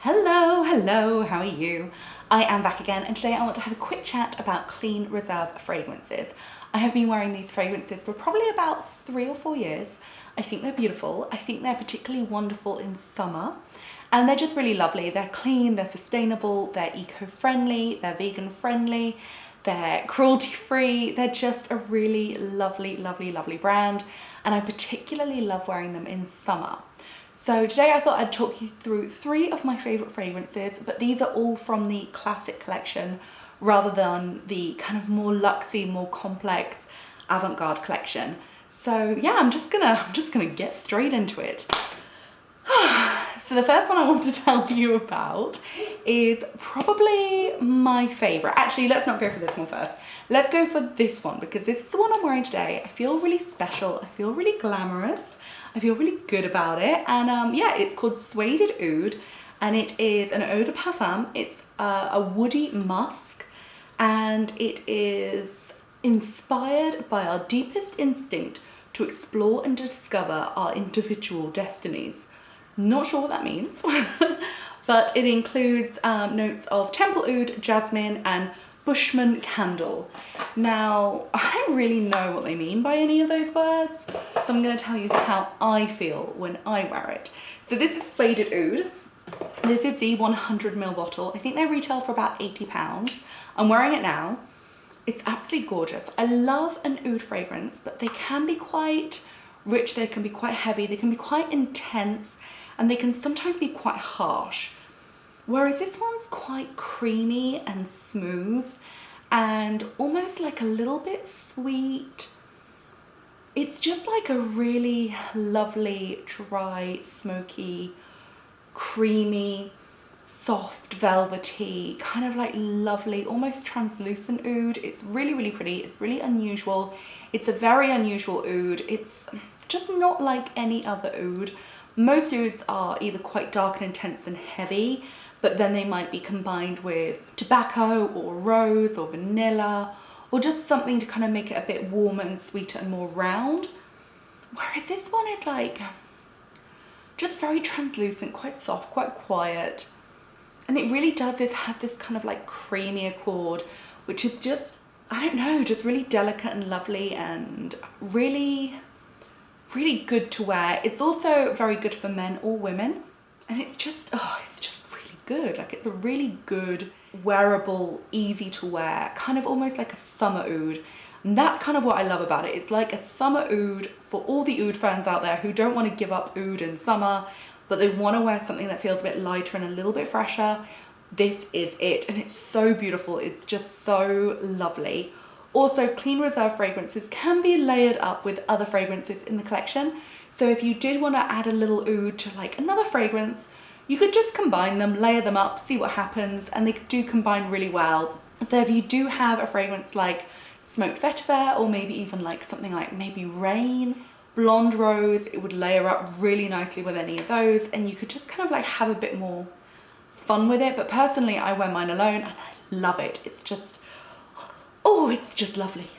Hello, how are you? I am back again, and today I want to have a quick chat about Clean Reserve fragrances. I have been wearing these fragrances for probably about 3 or 4 years. I think they're beautiful. I think they're particularly wonderful in summer, and they're just really lovely. They're clean, they're sustainable, they're eco-friendly, they're vegan-friendly, they're cruelty-free. They're just a really lovely brand, and I particularly love wearing them in summer. So today I thought I'd talk you through 3 of my favourite fragrances, but these are all from the classic collection rather than the kind of more luxy, more complex avant-garde collection. So yeah, I'm just gonna get straight into it. So the first one I want to tell you about is probably my favourite. Actually, let's not go for this one first. Let's go for this one, because this is the one I'm wearing today. I feel really special, I feel really glamorous, I feel really good about it, and yeah, it's called Sueded Oud, and it is an eau de parfum. It's a woody musk, and it is inspired by our deepest instinct to explore and discover our individual destinies. Not sure what that means, but it includes notes of temple oud, jasmine, and Bushman candle. Now, I don't really know what they mean by any of those words, so I'm going to tell you how I feel when I wear it. So this is Sueded Oud. This is the 100ml bottle. I think they retail for about £80. I'm wearing it now. It's absolutely gorgeous. I love an oud fragrance, but they can be quite rich, they can be quite heavy, they can be quite intense, and they can sometimes be quite harsh. Whereas this one's quite creamy and smooth and almost like a little bit sweet. It's just like a really lovely, dry, smoky, creamy, soft, velvety, kind of like lovely, almost translucent oud. It's really pretty. It's really unusual. It's a very unusual oud. It's just not like any other oud. Most ouds are either quite dark and intense and heavy, but then they might be combined with tobacco or rose or vanilla, or just something to kind of make it a bit warmer and sweeter and more round. Whereas this one is like just very translucent, quite soft, quite quiet. And it really does have this kind of like creamy accord, which is just, I don't know, just really delicate and lovely and really good to wear. It's also very good for men or women. And it's just really good. Like, it's a really good, wearable, easy to wear, kind of almost like a summer oud. And that's kind of what I love about it. It's like a summer oud for all the oud fans out there who don't want to give up oud in summer, but they want to wear something that feels a bit lighter and a little bit fresher. This is it, and it's so beautiful. It's just so lovely. Also, Clean Reserve fragrances can be layered up with other fragrances in the collection. So if you did want to add a little oud to like another fragrance, you could just combine them, layer them up, see what happens, and they do combine really well. So if you do have a fragrance like smoked vetiver, or maybe even like something like maybe rain, blonde rose, it would layer up really nicely with any of those, and you could just kind of like have a bit more fun with it. But personally, I wear mine alone and I love it. It's just, oh, it's just lovely.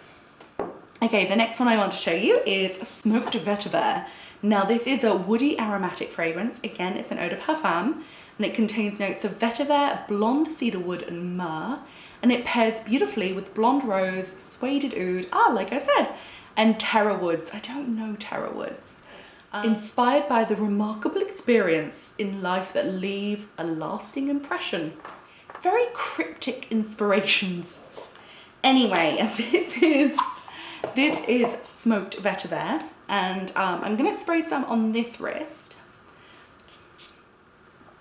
Okay, the next one I want to show you is Smoked Vetiver. Now, this is a woody aromatic fragrance. Again, it's an eau de parfum, and it contains notes of vetiver, blonde cedarwood, and myrrh, and it pairs beautifully with blonde rose, sueded oud, like I said, and terra woods. I don't know terra woods. Inspired by the remarkable experience in life that leave a lasting impression. Very cryptic inspirations. Anyway, this is Smoked Vetiver, and I'm going to spray some on this wrist,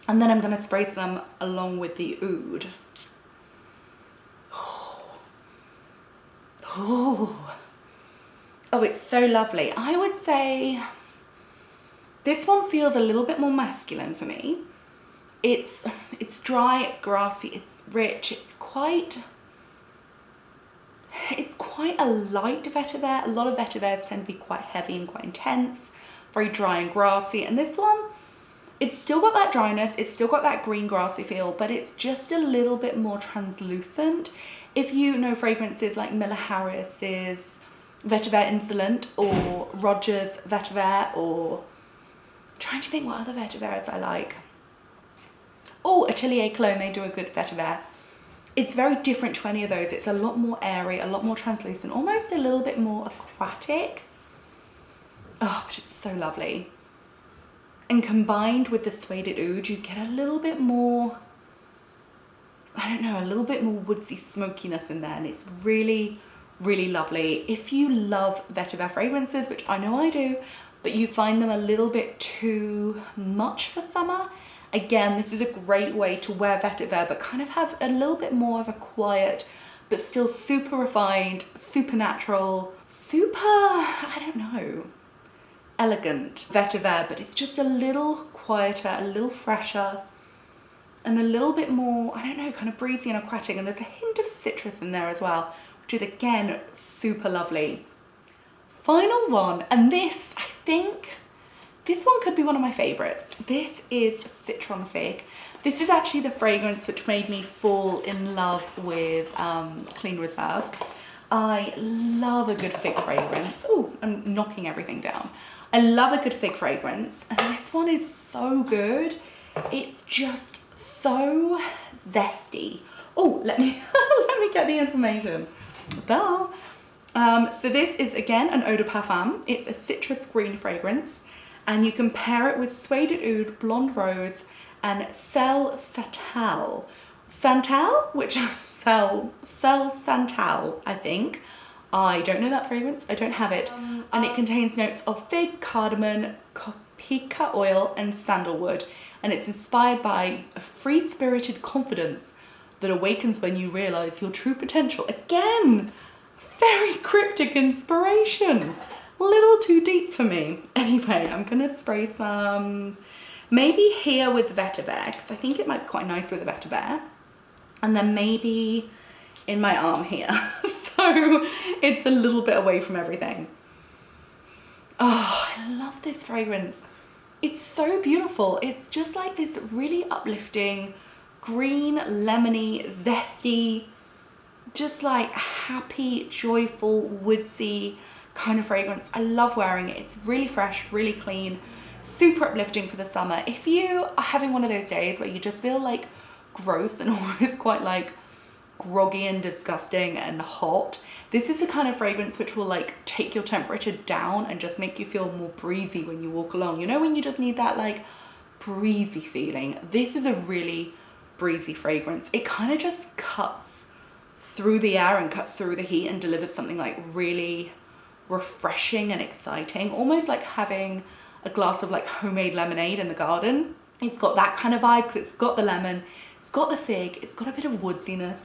and then I'm going to spray some along with the oud. Oh, it's so lovely. I would say this one feels a little bit more masculine for me. It's dry, it's grassy, it's rich, it's quite a light vetiver. A lot of vetivers tend to be quite heavy and quite intense, very dry and grassy, and this one, it's still got that dryness, it's still got that green grassy feel, but it's just a little bit more translucent. If you know fragrances like Miller Harris's Vetiver Insolent, or Rogers Vetiver, or I'm trying to think what other vetivers I like. Oh, Atelier Cologne, they do a good vetiver. It's very different to any of those. It's a lot more airy, a lot more translucent, almost a little bit more aquatic. Oh, but it's so lovely. And combined with the Sueded Oud, you get a little bit more, I don't know, a little bit more woodsy smokiness in there, and it's really, really lovely. If you love vetiver fragrances, which I know I do, but you find them a little bit too much for summer, again, this is a great way to wear vetiver, but kind of have a little bit more of a quiet, but still super refined, super natural, super, I don't know, elegant vetiver, but it's just a little quieter, a little fresher, and a little bit more, I don't know, kind of breezy and aquatic. And there's a hint of citrus in there as well, which is again super lovely. Final one, and this, I think this one could be one of my favorites. This is Citron Fig. This is actually the fragrance which made me fall in love with Clean Reserve. I love a good fig fragrance. Oh, I'm knocking everything down. I love a good fig fragrance, and this one is so good. It's just so zesty. Oh, let me let me get the information. So this is again an eau de parfum. It's a citrus green fragrance, and you can pair it with Sueded Oud, Blonde Rose, and Cell Santal, which Cell Santal, I think. I don't know that fragrance, I don't have it. And it contains notes of fig, cardamom, copica oil, and sandalwood. And it's inspired by a free-spirited confidence that awakens when you realize your true potential. Again, very cryptic inspiration. A little too deep for me. Anyway, I'm gonna spray some, maybe here with vetiver, because I think it might be quite nice with the vetiver. And then maybe in my arm here. So it's a little bit away from everything. Oh, I love this fragrance. It's so beautiful. It's just like this really uplifting, green, lemony, zesty, just like happy, joyful, woodsy kind of fragrance. I love wearing it. It's really fresh, really clean, super uplifting for the summer. If you are having one of those days where you just feel like gross and almost quite like groggy and disgusting and hot, this is the kind of fragrance which will like take your temperature down and just make you feel more breezy when you walk along. You know, when you just need that like breezy feeling. This is a really breezy fragrance. It kind of just cuts through the air and cuts through the heat and delivers something like really refreshing and exciting, almost like having a glass of like homemade lemonade in the garden. It's got that kind of vibe because it's got the lemon, it's got the fig, it's got a bit of woodsiness.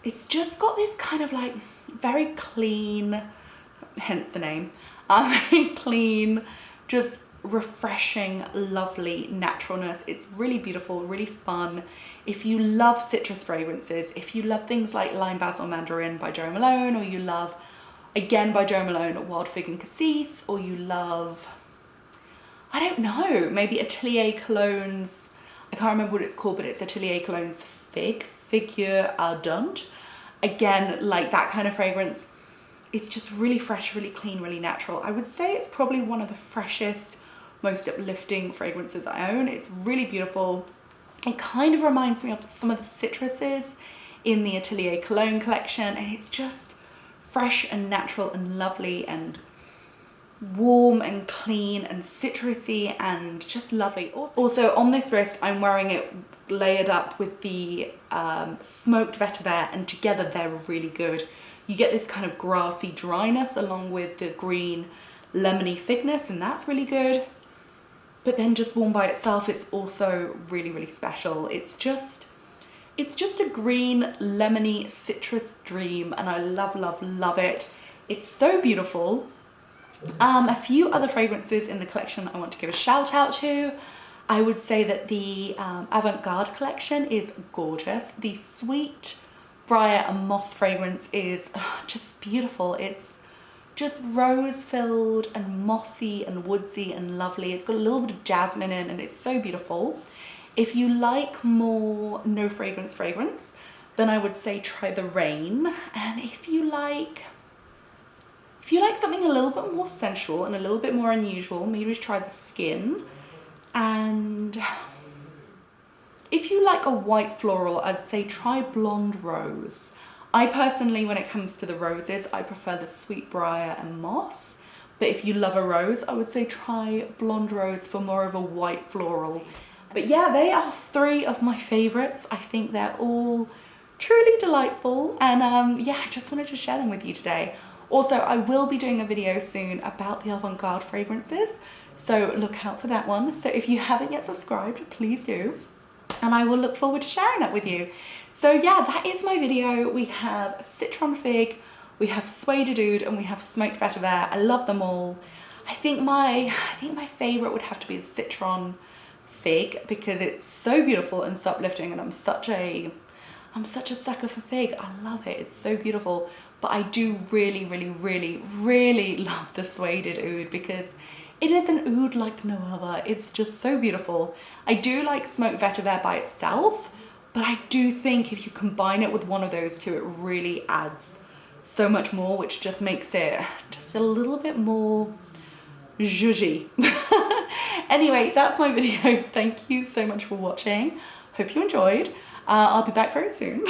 It's just got this kind of like very clean, hence the name, very clean, just refreshing, lovely naturalness. It's really beautiful, really fun. If you love citrus fragrances, if you love things like Lime Basil Mandarin by Jo Malone, or you love, again by Jo Malone, Wild Fig and Cassis, or you love, I don't know, maybe Atelier Cologne's, I can't remember what it's called, but it's Atelier Cologne's Figure Ardente. Again, like that kind of fragrance. It's just really fresh, really clean, really natural. I would say it's probably one of the freshest, most uplifting fragrances I own. It's really beautiful. It kind of reminds me of some of the citruses in the Atelier Cologne collection, and it's just fresh and natural and lovely and warm and clean and citrusy and just lovely. Also on this wrist, I'm wearing it layered up with the smoked vetiver, and together they're really good. You get this kind of grassy dryness along with the green lemony figness, and that's really good. But then just worn by itself, it's also really, really special. It's just a green lemony citrus dream, and I love, love, love it. It's so beautiful. A few other fragrances in the collection I want to give a shout out to. I would say that the Avant-Garde collection is gorgeous. The Sweet Briar and Moss fragrance is just beautiful. It's just rose-filled and mossy and woodsy and lovely. It's got a little bit of jasmine in, and it's so beautiful. If you like more no fragrance fragrance, then I would say try the Rain. And if you like something a little bit more sensual and a little bit more unusual, maybe try the Skin. And if you like a white floral, I'd say try Blonde Rose. I personally, when it comes to the roses, I prefer the Sweetbriar and Moss. But if you love a rose, I would say try Blonde Rose for more of a white floral. But yeah, they are 3 of my favorites. I think they're all truly delightful. And yeah, I just wanted to share them with you today. Also, I will be doing a video soon about the avant-garde fragrances. So look out for that one. So if you haven't yet subscribed, please do. And I will look forward to sharing that with you. So yeah, that is my video. We have Citron Fig, we have Sueded Oud, and we have smoked vetiver. I love them all. I think my favorite would have to be the Citron Fig because it's so beautiful and so uplifting, and I'm such a sucker for fig. I love it. It's so beautiful. But I do really, really, really, really love the Sueded Oud because it is an oud like no other. It's just so beautiful. I do like smoked vetiver by itself, but I do think if you combine it with one of those two, it really adds so much more, which just makes it just a little bit more zhuzhy. Anyway, that's my video. Thank you so much for watching. Hope you enjoyed. I'll be back very soon.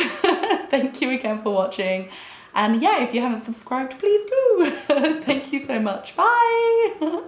Thank you again for watching. And yeah, if you haven't subscribed, please do. Thank you so much. Bye.